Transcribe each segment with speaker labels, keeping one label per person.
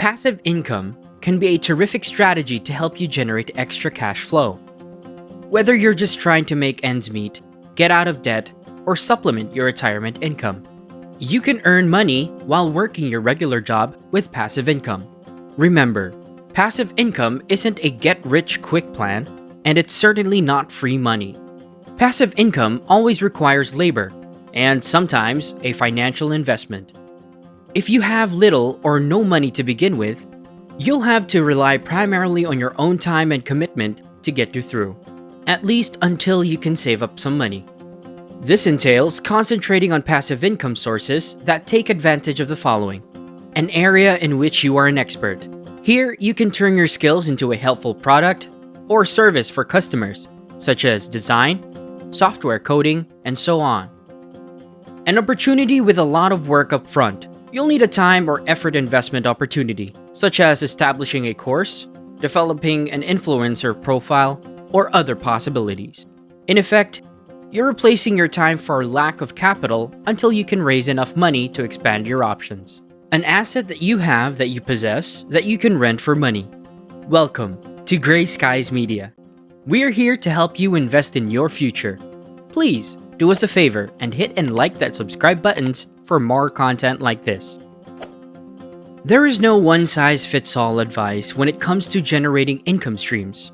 Speaker 1: Passive income can be a terrific strategy to help you generate extra cash flow. Whether you're just trying to make ends meet, get out of debt, or supplement your retirement income, you can earn money while working your regular job with passive income. Remember, passive income isn't a get-rich-quick plan, and it's certainly not free money. Passive income always requires labor, and sometimes a financial investment. If you have little or no money to begin with, you'll have to rely primarily on your own time and commitment to get you through, at least until you can save up some money. This entails concentrating on passive income sources that take advantage of the following: an area in which you are an expert. Here, you can turn your skills into a helpful product or service for customers, such as design, software coding, and so on. An opportunity with a lot of work up front. You'll need a time or effort investment opportunity, such as establishing a course, developing an influencer profile, or other possibilities. In effect, you're replacing your time for lack of capital until you can raise enough money to expand your options. An asset that you have that you possess that you can rent for money. Welcome to Gray Skies Media. We're here to help you invest in your future. Please do us a favor and hit and like that subscribe buttons for more content like this. There is no one-size-fits-all advice when it comes to generating income streams.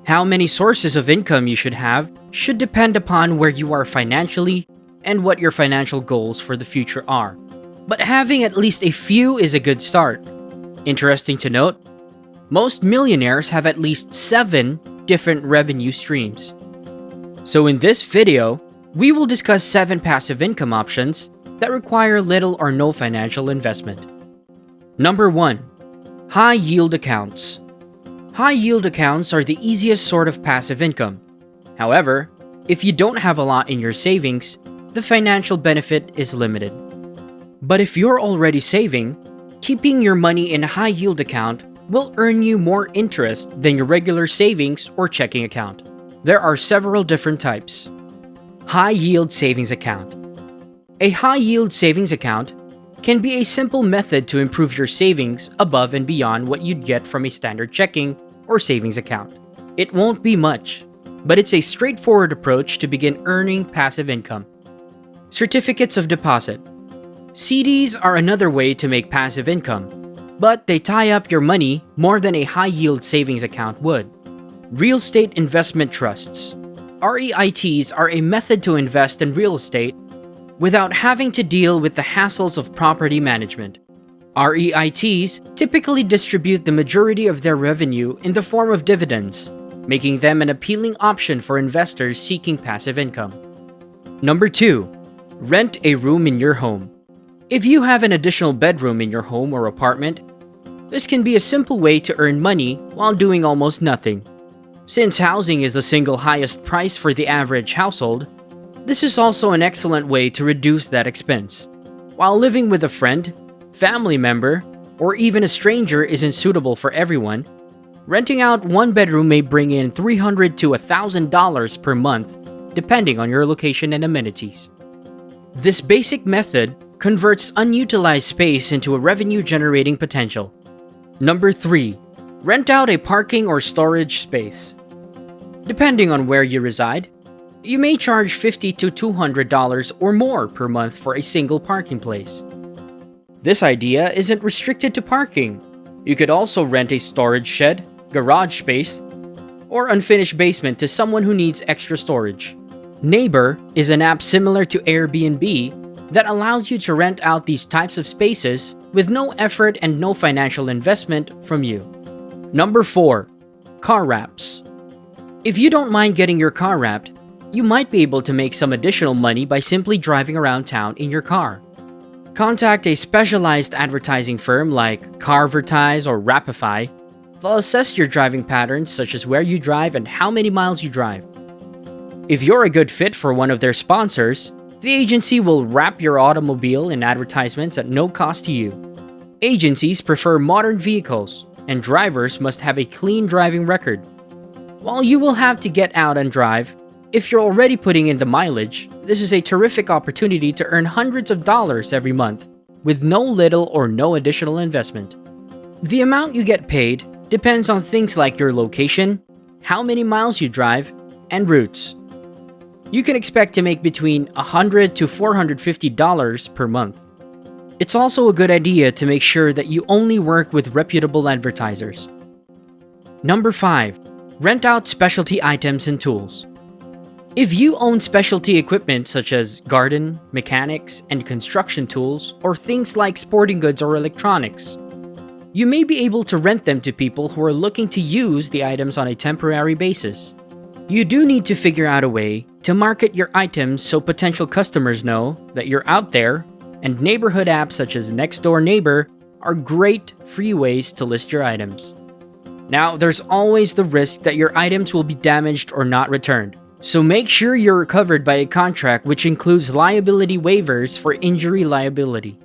Speaker 1: How many sources of income you should have should depend upon where you are financially and what your financial goals for the future are. But having at least a few is a good start. Interesting to note, most millionaires have at least 7 different revenue streams. So in this video, we will discuss 7 passive income options that require little or no financial investment. Number 1. High-yield accounts. High-yield accounts are the easiest sort of passive income. However, if you don't have a lot in your savings, the financial benefit is limited. But if you're already saving, keeping your money in a high-yield account will earn you more interest than your regular savings or checking account. There are several different types. High-yield savings account. A high-yield savings account can be a simple method to improve your savings above and beyond what you'd get from a standard checking or savings account. It won't be much, but it's a straightforward approach to begin earning passive income. Certificates of deposit. CDs are another way to make passive income, but they tie up your money more than a high-yield savings account would. Real estate investment trusts. REITs are a method to invest in real estate without having to deal with the hassles of property management. REITs typically distribute the majority of their revenue in the form of dividends, making them an appealing option for investors seeking passive income. Number 2. Rent a room in your home. If you have an additional bedroom in your home or apartment, this can be a simple way to earn money while doing almost nothing. Since housing is the single highest price for the average household, this is also an excellent way to reduce that expense. While living with a friend, family member, or even a stranger isn't suitable for everyone, renting out one bedroom may bring in $300 to $1,000 per month, depending on your location and amenities. This basic method converts unutilized space into a revenue-generating potential. Number 3. Rent out a parking or storage space. Depending on where you reside, you may charge $50 to $200 or more per month for a single parking place. This idea isn't restricted to parking. You could also rent a storage shed, garage space, or unfinished basement to someone who needs extra storage. Neighbor is an app similar to Airbnb that allows you to rent out these types of spaces with no effort and no financial investment from you. Number 4. Car wraps. If you don't mind getting your car wrapped, you might be able to make some additional money by simply driving around town in your car. Contact a specialized advertising firm like Carvertise or Rapify. They'll assess your driving patterns, such as where you drive and how many miles you drive. If you're a good fit for one of their sponsors, the agency will wrap your automobile in advertisements at no cost to you. Agencies prefer modern vehicles, and drivers must have a clean driving record. While you will have to get out and drive, if you're already putting in the mileage, this is a terrific opportunity to earn hundreds of dollars every month with no little or no additional investment. The amount you get paid depends on things like your location, how many miles you drive, and routes. You can expect to make between $100 to $450 per month. It's also a good idea to make sure that you only work with reputable advertisers. Number 5. Rent out specialty items and tools. If you own specialty equipment such as garden, mechanics, and construction tools, or things like sporting goods or electronics, you may be able to rent them to people who are looking to use the items on a temporary basis. You do need to figure out a way to market your items so potential customers know that you're out there, and neighborhood apps such as Nextdoor Neighbor are great free ways to list your items. Now, there's always the risk that your items will be damaged or not returned, so make sure you're covered by a contract which includes liability waivers for injury liability.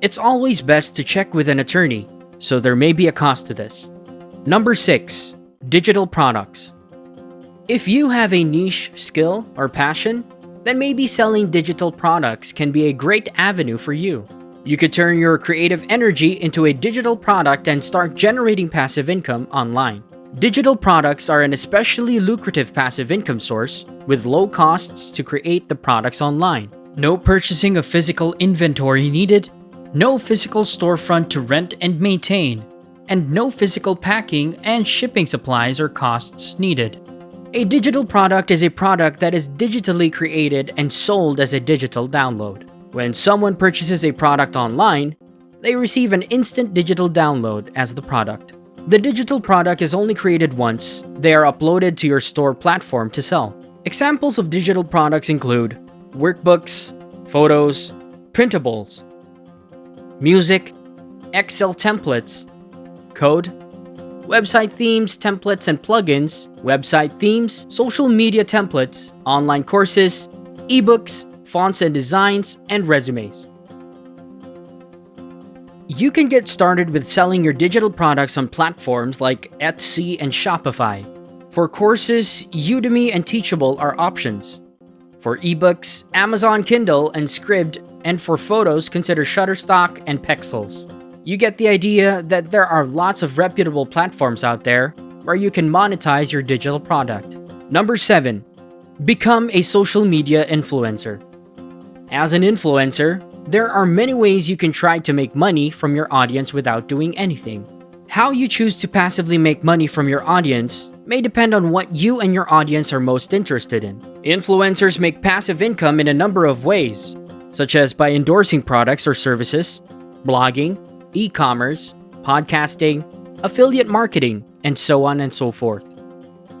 Speaker 1: It's always best to check with an attorney, so there may be a cost to this. Number 6. Digital products. If you have a niche skill or passion, then maybe selling digital products can be a great avenue for you. You could turn your creative energy into a digital product and start generating passive income online. Digital products are an especially lucrative passive income source with low costs to create the products online. No purchasing of physical inventory needed, no physical storefront to rent and maintain, and no physical packing and shipping supplies or costs needed. A digital product is a product that is digitally created and sold as a digital download. When someone purchases a product online, they receive an instant digital download as the product. The digital product is only created once. They are uploaded to your store platform to sell. Examples of digital products include workbooks, photos, printables, music, Excel templates, code, website themes, templates and plugins, website themes, social media templates, online courses, ebooks, fonts and designs, and resumes. You can get started with selling your digital products on platforms like Etsy and Shopify. For courses, Udemy and Teachable are options. For ebooks, Amazon Kindle and Scribd, and for photos, consider Shutterstock and Pexels. You get the idea that there are lots of reputable platforms out there where you can monetize your digital product. Number 7. Become a social media influencer. As an influencer, there are many ways you can try to make money from your audience without doing anything. How you choose to passively make money from your audience may depend on what you and your audience are most interested in. Influencers make passive income in a number of ways, such as by endorsing products or services, blogging, e-commerce, podcasting, affiliate marketing, and so on and so forth.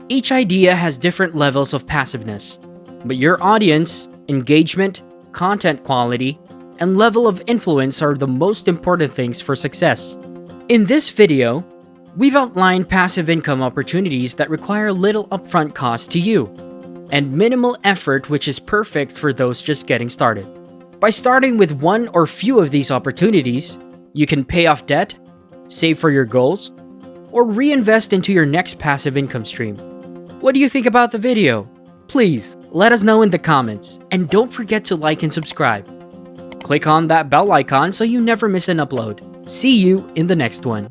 Speaker 1: Each idea has different levels of passiveness, but your audience, engagement, content quality, and level of influence are the most important things for success. In this video, we've outlined passive income opportunities that require little upfront cost to you, and minimal effort, which is perfect for those just getting started. By starting with one or few of these opportunities, you can pay off debt, save for your goals, or reinvest into your next passive income stream. What do you think about the video? Please let us know in the comments, and don't forget to like and subscribe. Click on that bell icon so you never miss an upload. See you in the next one.